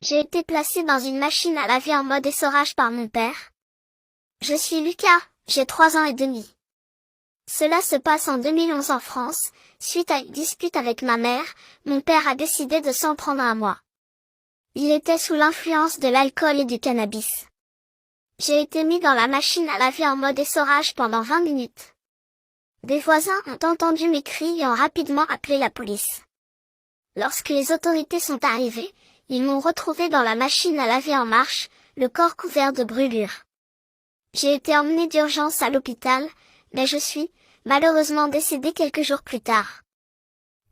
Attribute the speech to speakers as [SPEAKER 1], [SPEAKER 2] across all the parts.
[SPEAKER 1] J'ai été placée dans une machine à laver en mode essorage par mon père. Je suis Lucas, j'ai 3 ans et demi. Cela se passe en 2011 en France. Suite à une dispute avec ma mère, mon père a décidé de s'en prendre à moi. Il était sous l'influence de l'alcool et du cannabis. J'ai été mis dans la machine à laver en mode essorage pendant 20 minutes. Des voisins ont entendu mes cris et ont rapidement appelé la police. Lorsque les autorités sont arrivées, ils m'ont retrouvé dans la machine à laver en marche, le corps couvert de brûlures. J'ai été emmenée d'urgence à l'hôpital, mais je suis, malheureusement décédée quelques jours plus tard.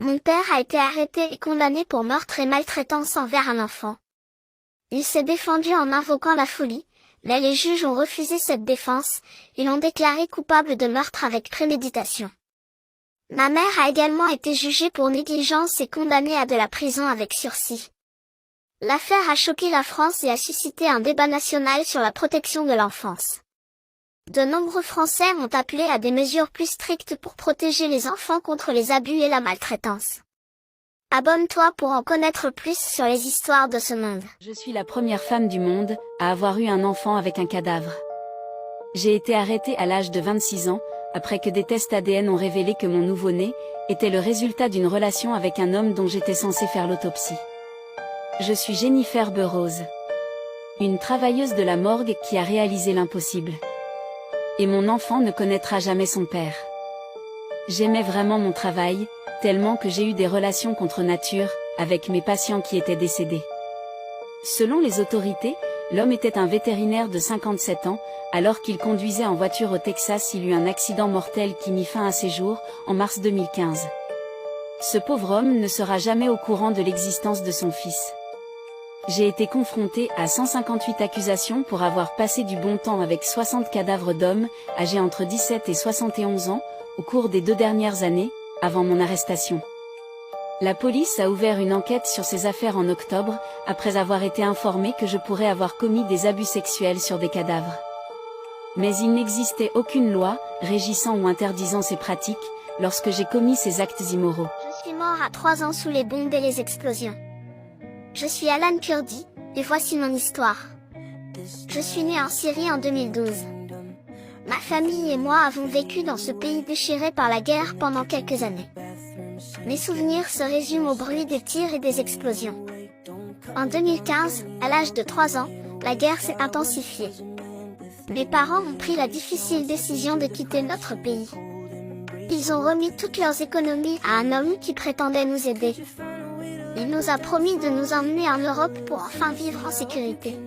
[SPEAKER 1] Mon père a été arrêté et condamné pour meurtre et maltraitance envers un enfant. Il s'est défendu en invoquant la folie, mais les juges ont refusé cette défense, et l'ont déclaré coupable de meurtre avec préméditation. Ma mère a également été jugée pour négligence et condamnée à de la prison avec sursis. L'affaire a choqué la France et a suscité un débat national sur la protection de l'enfance. De nombreux Français ont appelé à des mesures plus strictes pour protéger les enfants contre les abus et la maltraitance. Abonne-toi pour en connaître plus sur les histoires de ce monde.
[SPEAKER 2] Je suis la première femme du monde à avoir eu un enfant avec un cadavre. J'ai été arrêtée à l'âge de 26 ans, après que des tests ADN ont révélé que mon nouveau-né était le résultat d'une relation avec un homme dont j'étais censée faire l'autopsie. Je suis Jennifer Burrows, une travailleuse de la morgue qui a réalisé l'impossible. Et mon enfant ne connaîtra jamais son père. J'aimais vraiment mon travail, tellement que j'ai eu des relations contre nature, avec mes patients qui étaient décédés. Selon les autorités, l'homme était un vétérinaire de 57 ans, alors qu'il conduisait en voiture au Texas, il eut un accident mortel qui mit fin à ses jours, en mars 2015. Ce pauvre homme ne sera jamais au courant de l'existence de son fils. J'ai été confrontée à 158 accusations pour avoir passé du bon temps avec 60 cadavres d'hommes, âgés entre 17 et 71 ans, au cours des 2 dernières années, avant mon arrestation. La police a ouvert une enquête sur ces affaires en octobre, après avoir été informée que je pourrais avoir commis des abus sexuels sur des cadavres. Mais il n'existait aucune loi, régissant ou interdisant ces pratiques, lorsque j'ai commis ces actes immoraux.
[SPEAKER 1] Je suis mort à 3 ans sous les bombes et les explosions. Je suis Alan Kurdi, et voici mon histoire. Je suis né en Syrie en 2012. Ma famille et moi avons vécu dans ce pays déchiré par la guerre pendant quelques années. Mes souvenirs se résument au bruit des tirs et des explosions. En 2015, à l'âge de 3 ans, la guerre s'est intensifiée. Mes parents ont pris la difficile décision de quitter notre pays. Ils ont remis toutes leurs économies à un homme qui prétendait nous aider. Il nous a promis de nous emmener en Europe pour enfin vivre en sécurité.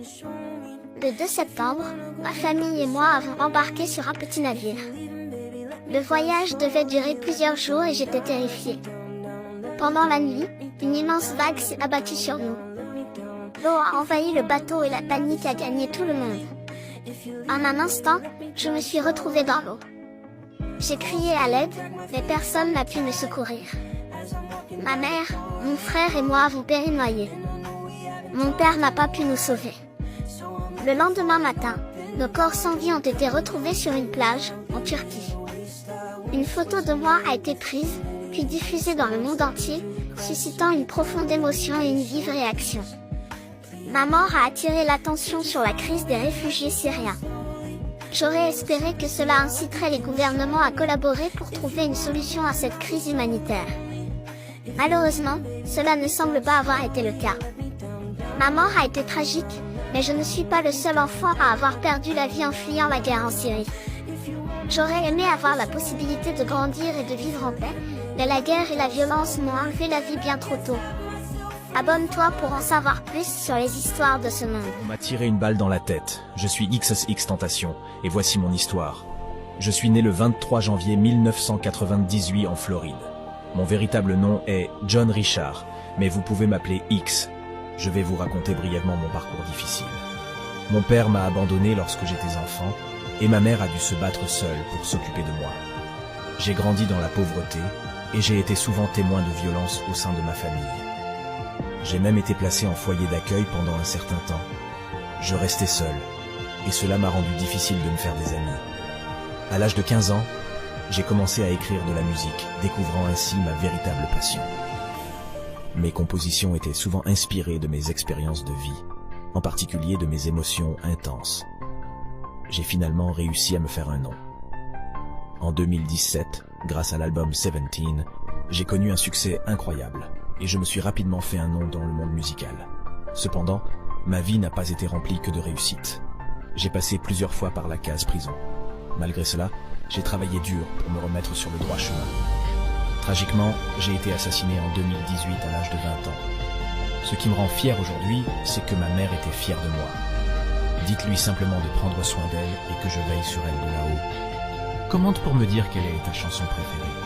[SPEAKER 1] Le 2 septembre, ma famille et moi avons embarqué sur un petit navire. Le voyage devait durer plusieurs jours et j'étais terrifiée. Pendant la nuit, une immense vague s'est abattue sur nous. L'eau a envahi le bateau et la panique a gagné tout le monde. En un instant, je me suis retrouvée dans l'eau. J'ai crié à l'aide, mais personne n'a pu me secourir. Ma mère, mon frère et moi avons péri noyés. Mon père n'a pas pu nous sauver. Le lendemain matin, nos corps sans vie ont été retrouvés sur une plage, en Turquie. Une photo de moi a été prise, puis diffusée dans le monde entier, suscitant une profonde émotion et une vive réaction. Ma mort a attiré l'attention sur la crise des réfugiés syriens. J'aurais espéré que cela inciterait les gouvernements à collaborer pour trouver une solution à cette crise humanitaire. Malheureusement, cela ne semble pas avoir été le cas. Ma mort a été tragique, mais je ne suis pas le seul enfant à avoir perdu la vie en fuyant la guerre en Syrie. J'aurais aimé avoir la possibilité de grandir et de vivre en paix, mais la guerre et la violence m'ont enlevé la vie bien trop tôt. Abonne-toi pour en savoir plus sur les histoires de ce monde.
[SPEAKER 3] On m'a tiré une balle dans la tête. Je suis XXX Tentation, et voici mon histoire. Je suis né le 23 janvier 1998 en Floride. Mon véritable nom est John Richard, mais vous pouvez m'appeler X. Je vais vous raconter brièvement mon parcours difficile. Mon père m'a abandonné lorsque j'étais enfant, et ma mère a dû se battre seule pour s'occuper de moi. J'ai grandi dans la pauvreté, et j'ai été souvent témoin de violences au sein de ma famille. J'ai même été placé en foyer d'accueil pendant un certain temps. Je restais seul, et cela m'a rendu difficile de me faire des amis. À l'âge de 15 ans, j'ai commencé à écrire de la musique, découvrant ainsi ma véritable passion. Mes compositions étaient souvent inspirées de mes expériences de vie, en particulier de mes émotions intenses. J'ai finalement réussi à me faire un nom. En 2017, grâce à l'album 17, j'ai connu un succès incroyable et je me suis rapidement fait un nom dans le monde musical. Cependant, ma vie n'a pas été remplie que de réussite. J'ai passé plusieurs fois par la case prison. Malgré cela, j'ai travaillé dur pour me remettre sur le droit chemin. Tragiquement, j'ai été assassiné en 2018 à l'âge de 20 ans. Ce qui me rend fier aujourd'hui, c'est que ma mère était fière de moi. Dites-lui simplement de prendre soin d'elle et que je veille sur elle de là-haut. Commente pour me dire quelle est ta chanson préférée.